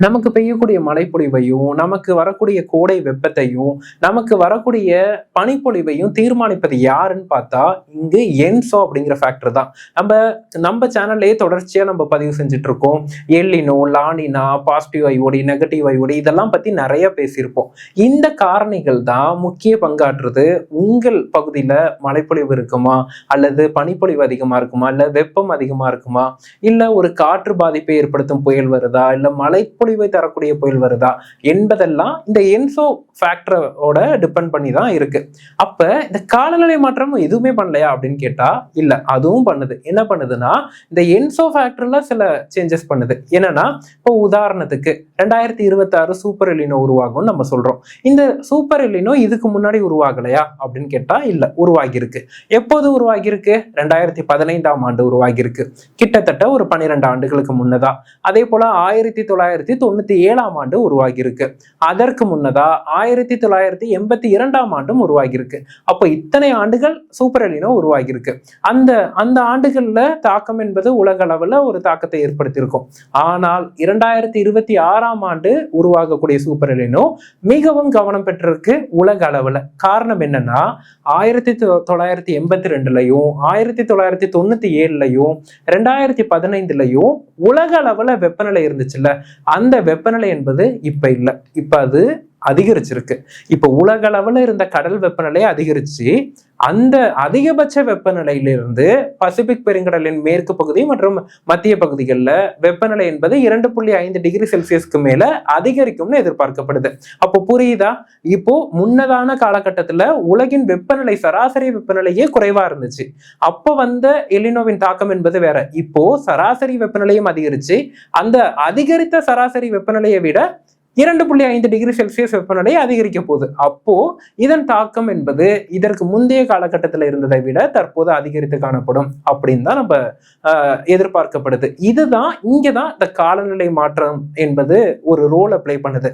நமக்கு பெய்யக்கூடிய மழைப்பொழிவையும், நமக்கு வரக்கூடிய கோடை வெப்பத்தையும், நமக்கு வரக்கூடிய பனிப்பொழிவையும் தீர்மானிப்பது யாருன்னு பார்த்தா, இங்கு என்சோ அப்படிங்கிற ஃபேக்டர் தான். நம்ம நம்ம சேனல்லேயே தொடர்ச்சியா நம்ம பதிவு செஞ்சுட்டு இருக்கோம். El Niño, La Niña, positive IoT, negative IoT இதெல்லாம் பத்தி நிறைய பேசியிருப்போம். இந்த காரணிகள் தான் முக்கிய பங்காற்றுது. உங்கள் பகுதியில மழைப்பொழிவு இருக்குமா, அல்லது பனிப்பொழிவு அதிகமா இருக்குமா, இல்ல வெப்பம் அதிகமா இருக்குமா, இல்ல ஒரு காற்று பாதிப்பை ஏற்படுத்தும் புயல் வருதா, இல்ல மழைப்பொழிவை தரக்கூடிய புயல் வருதா என்பதெல்லாம் இந்த என்சோ ஃபேக்டரோட டிபெண்ட் பண்ணி தான் இருக்கு. அப்ப இந்த காலநிலை மாற்றம் எதுவுமே பண்ணலையா அப்படின்னு கேட்டா இல்ல, அதுவும் பண்ணுது. என்ன பண்ணுதுன்னா, இந்த என்சோ ஃபேக்டர்ல சில சேஞ்சஸ் பண்ணுது. என்னன்னா, இப்போ உதாரணத்துக்கு 2026 சூப்பர் எலினோ உருவாகும்னு நம்ம சொல்றோம். இந்த சூப்பர் எலினோ இதுக்கு முன்னாடி உருவாகலையா அப்படின்னு கேட்டா இல்ல, உருவாகி இருக்கு. எப்போது உருவாகி இருக்கு? 2015ஆம் ஆண்டு உருவாகி இருக்கு. கிட்டத்தட்ட ஒரு 12 ஆண்டுகளுக்கு முன்னதா. அதே போல 1997ஆம் ஆண்டு உருவாகி இருக்கு. அதற்கு முன்னதா 1982ஆம் ஆண்டும் உருவாகி இருக்கு. அப்போ இத்தனை ஆண்டுகள் சூப்பர் எலினோ உருவாகி இருக்கு. அந்த அந்த ஆண்டுகள்ல தாக்கம் என்பது உலக அளவுல ஒரு தாக்கத்தை ஏற்படுத்தியிருக்கும். ஆனால் 2026ஆம் ஆண்டு உருவாகக்கூடிய சூப்பர் எலினோ மிகவும் கவனம் பெற்றிருக்கு உலக அளவுல. காரணம் என்னன்னா, 1982லயும் 1997லயும் 2015லயும் உலக அளவுல வெப்பநிலை இருந்துச்சுல்ல, அந்த வெப்பநிலை என்பது இப்ப இல்ல. இப்ப அது அதிகரிச்சிருக்கு. இப்ப உலக அளவுல இருந்த கடல் வெப்பநிலை அதிகரிச்சு அந்த அதிகபட்ச வெப்பநிலையிலிருந்து பசிபிக் பெருங்கடலின் மேற்கு பகுதி மற்றும் மத்திய பகுதிகளில் வெப்பநிலை என்பது 2.5 டிகிரி செல்சியஸ்க்கு மேல அதிகரிக்கும்னு எதிர்பார்க்கப்படுது. அப்போ புரியுதா? இப்போ முன்னதான காலகட்டத்துல உலகின் வெப்பநிலை சராசரி வெப்பநிலையே குறைவா இருந்துச்சு. அப்போ வந்த எலினோவின் தாக்கம் என்பது வேற. இப்போ சராசரி வெப்பநிலையும் அதிகரிச்சு அந்த அதிகரித்த சராசரி வெப்பநிலையை விட 2.5 டிகிரி செல்சியஸ் வெப்பநிலை அதிகரிக்க போகுது. அப்போ இதன் தாக்கம் என்பது இதற்கு முந்தைய காலகட்டத்தில் இருந்ததை விட தற்போது அதிகரித்து காணப்படும் அப்படின்னு தான் நம்ம எதிர்பார்க்கப்படுது. இங்கதான் இந்த காலநிலை மாற்றம் என்பது ஒரு ரோல் அப்ளை பண்ணுது.